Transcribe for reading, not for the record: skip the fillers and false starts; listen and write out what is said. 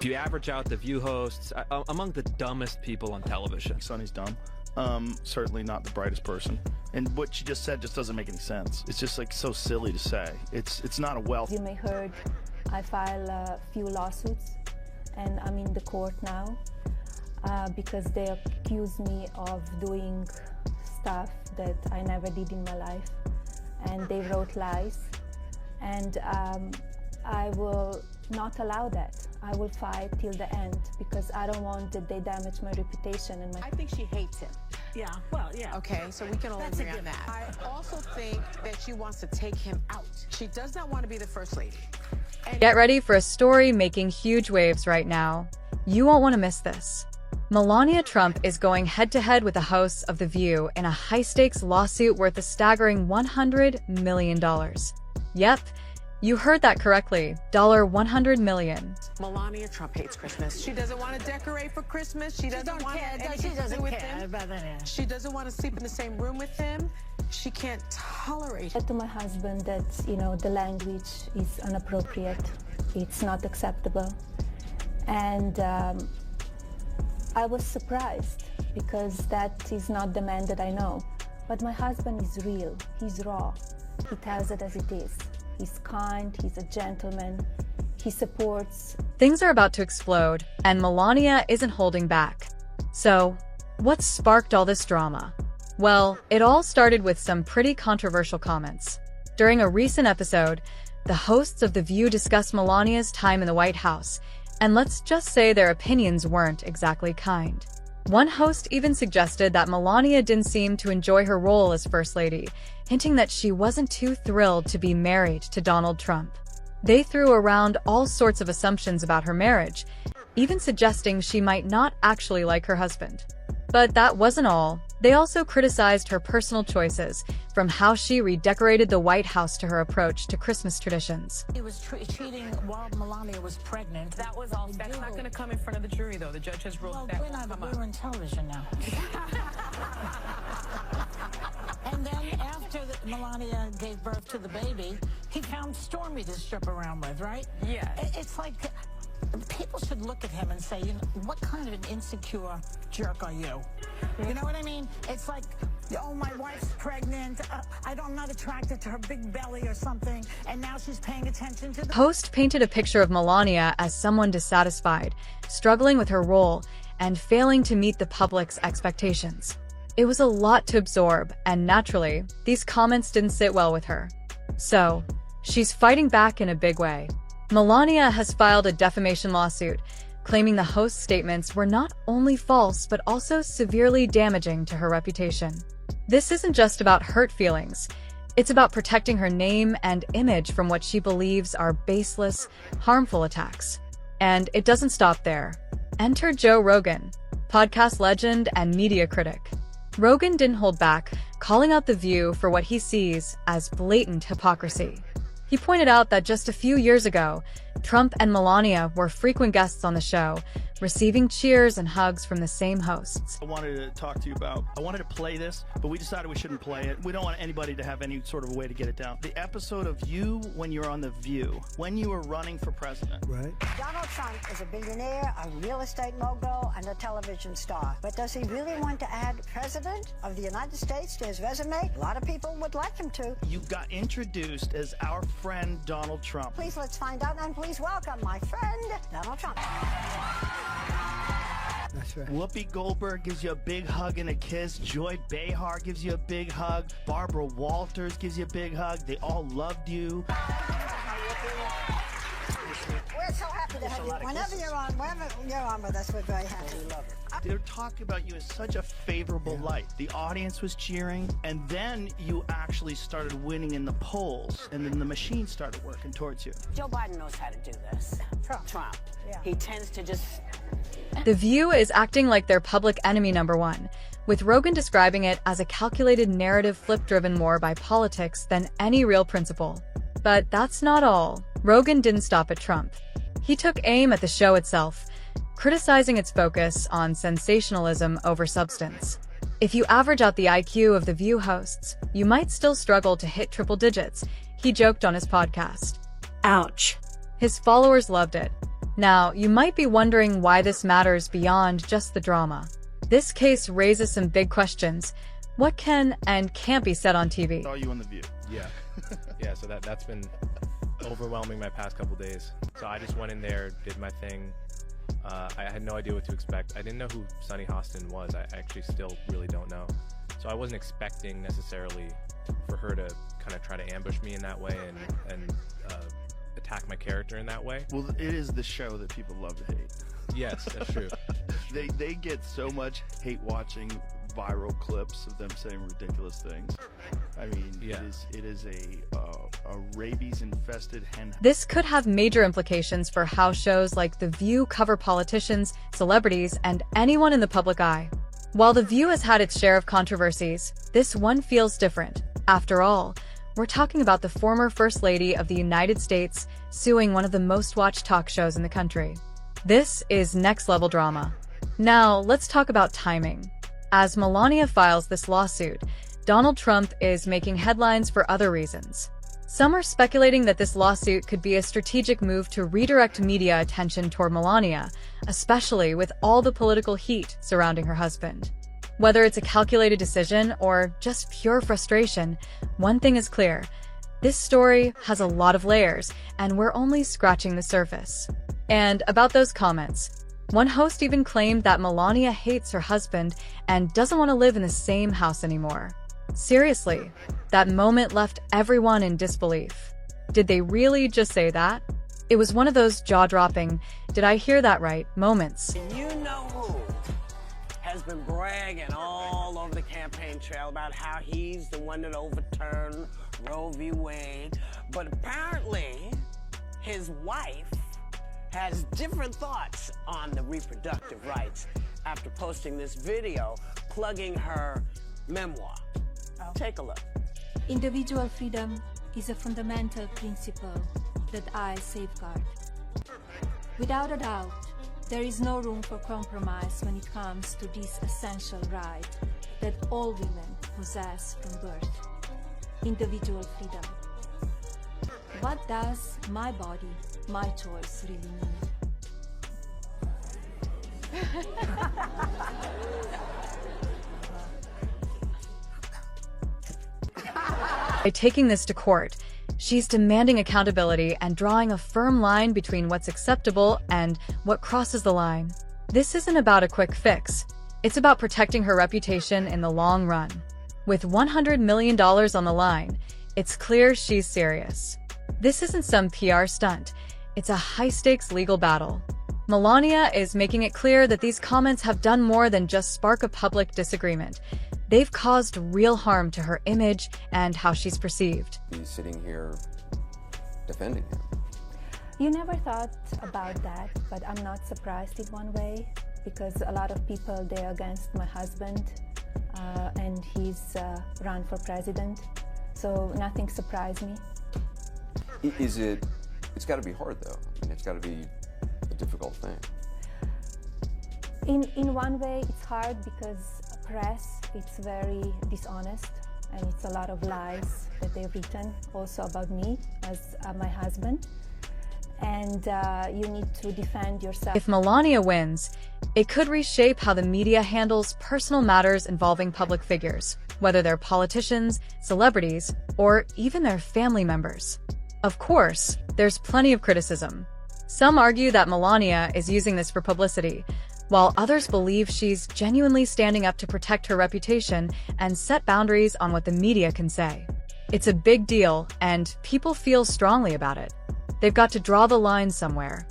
If you average out the View hosts, among the dumbest people on television. Sunny's dumb. Certainly not the brightest person. And what she just said just doesn't make any sense. It's just like so silly to say. It's not a wealth. You may heard I file a few lawsuits, and I'm in the court now because they accuse me of doing stuff that I never did in my life, and they wrote lies, and I will not allow that. I will fight till the end because I don't want that they damage my reputation and my... I think she hates him. Yeah, well, yeah. Okay, so we can all agree on that. I also think that she wants to take him out. She does not want to be the first lady. Get ready for a story making huge waves right now. You won't want to miss this. Melania Trump is going head-to-head with the hosts of The View in a high-stakes lawsuit worth a staggering $100 million. Yep, you heard that correctly, $100 million. Melania Trump hates Christmas. She doesn't want to decorate for Christmas. She doesn't want anything to do with him. She doesn't want to sleep in the same room with him. She can't tolerate I said to my husband that, you know, the language is inappropriate. It's not acceptable. And I was surprised because that is not the man that I know. But my husband is real. He's raw. He tells it as it is. He's kind, he's a gentleman, he supports. Things are about to explode, and Melania isn't holding back. So, what sparked all this drama? Well, it all started with some pretty controversial comments. During a recent episode, the hosts of The View discussed Melania's time in the White House, and let's just say their opinions weren't exactly kind. One host even suggested that Melania didn't seem to enjoy her role as First Lady, hinting that she wasn't too thrilled to be married to Donald Trump. They threw around all sorts of assumptions about her marriage, even suggesting she might not actually like her husband. But that wasn't all. They also criticized her personal choices, from how she redecorated the White House to her approach to Christmas traditions. He was cheating while Melania was pregnant. That was all. That's not going to come in front of the jury, though. The judge has ruled that won't come up. We're on television now. And then after Melania gave birth to the baby, he found Stormy to strip around with, right? Yeah. It's like people should look at him and say, you know, what kind of an insecure jerk are you? You know what I mean? It's like, oh, my wife's pregnant. I'm not attracted to her big belly or something. And now she's paying attention to the Host painted a picture of Melania as someone dissatisfied, struggling with her role, and failing to meet the public's expectations. It was a lot to absorb, and naturally, these comments didn't sit well with her. So, she's fighting back in a big way. Melania has filed a defamation lawsuit, claiming the host's statements were not only false but also severely damaging to her reputation. This isn't just about hurt feelings. It's about protecting her name and image from what she believes are baseless, harmful attacks. And it doesn't stop there. Enter JoeRogan, podcast legend and media critic. Rogan didn't hold back, calling out The View for what he sees as blatant hypocrisy. He pointed out that just a few years ago, Trump and Melania were frequent guests on the show, receiving cheers and hugs from the same hosts. I wanted to talk to you about, I wanted to play this, but we decided we shouldn't play it. We don't want anybody to have any sort of way to get it down. The episode of you when you're on The View, when you were running for president. Right. Donald Trump is a billionaire, a real estate mogul, and a television star. But does he really want to add president of the United States to his resume? A lot of people would like him to. You got introduced as our friend Donald Trump. Please, let's find out, and please welcome my friend, Donald Trump. That's right. Whoopi Goldberg gives you a big hug and a kiss. Joy Behar gives you a big hug. Barbara Walters gives you a big hug. They all loved you. We're so happy to have you. Whenever you're on with us, we're very happy. We love it. They're talking about you in such a favorable light. The audience was cheering, and then you actually started winning in the polls, and then the machine started working towards you. Joe Biden knows how to do this. Trump. Yeah. He tends to just... The View is acting like their public enemy number one, with Rogan describing it as a calculated narrative flip driven more by politics than any real principle. But that's not all. Rogan didn't stop at Trump. He took aim at the show itself, criticizing its focus on sensationalism over substance. If you average out the IQ of The View hosts, you might still struggle to hit triple digits, he joked on his podcast. Ouch. His followers loved it. Now, you might be wondering why this matters beyond just the drama. This case raises some big questions. What can and can't be said on TV? Saw you on The View. Yeah. Yeah, so that's been overwhelming my past couple days. So I just went in there, did my thing. I had no idea what to expect. I didn't know who Sunny Hostin was. I actually still really don't know. So I wasn't expecting necessarily for her to kind of try to ambush me in that way and attack my character in that way. Well, it is the show that people love to hate. Yes, that's true. They get so much hate watching viral clips of them saying ridiculous things. I mean, yeah. it is a rabies-infested hen. This could have major implications for how shows like The View cover politicians, celebrities, and anyone in the public eye. While The View has had its share of controversies, this one feels different. After all, we're talking about the former First Lady of the United States suing one of the most watched talk shows in the country. This is next-level drama. Now, let's talk about timing. As Melania files this lawsuit, Donald Trump is making headlines for other reasons. Some are speculating that this lawsuit could be a strategic move to redirect media attention toward Melania, especially with all the political heat surrounding her husband. Whether it's a calculated decision or just pure frustration, one thing is clear. This story has a lot of layers, and we're only scratching the surface. And about those comments, one host even claimed that Melania hates her husband and doesn't want to live in the same house anymore. Seriously, that moment left everyone in disbelief. Did they really just say that? It was one of those jaw-dropping, did I hear that right, moments. You know who has been bragging all over the campaign trail about how he's the one that overturned Roe v. Wade, but apparently his wife has different thoughts on the reproductive rights after posting this video plugging her memoir. Take a look. Individual freedom is a fundamental principle that I safeguard. Without a doubt, there is no room for compromise when it comes to this essential right that all women possess from birth. Individual freedom. What does my body, my choice really mean? By taking this to court, she's demanding accountability and drawing a firm line between what's acceptable and what crosses the line. This isn't about a quick fix. It's about protecting her reputation in the long run. With $100 million on the line, it's clear she's serious. This isn't some PR stunt. It's a high-stakes legal battle. Melania is making it clear that these comments have done more than just spark a public disagreement. They've caused real harm to her image and how she's perceived. He's sitting here defending him. You never thought about that, but I'm not surprised in one way, because a lot of people, they're against my husband, and he's run for president, so nothing surprised me. It's got to be hard though. I mean, it's got to be a difficult thing. In one way, it's hard because press, it's very dishonest, and it's a lot of lies that they've written also about me as my husband, and you need to defend yourself. If Melania wins, it could reshape how the media handles personal matters involving public figures, whether they're politicians, celebrities, or even their family members. Of course, there's plenty of criticism. Some argue that Melania is using this for publicity, while others believe she's genuinely standing up to protect her reputation and set boundaries on what the media can say. It's a big deal, and people feel strongly about it. They've got to draw the line somewhere.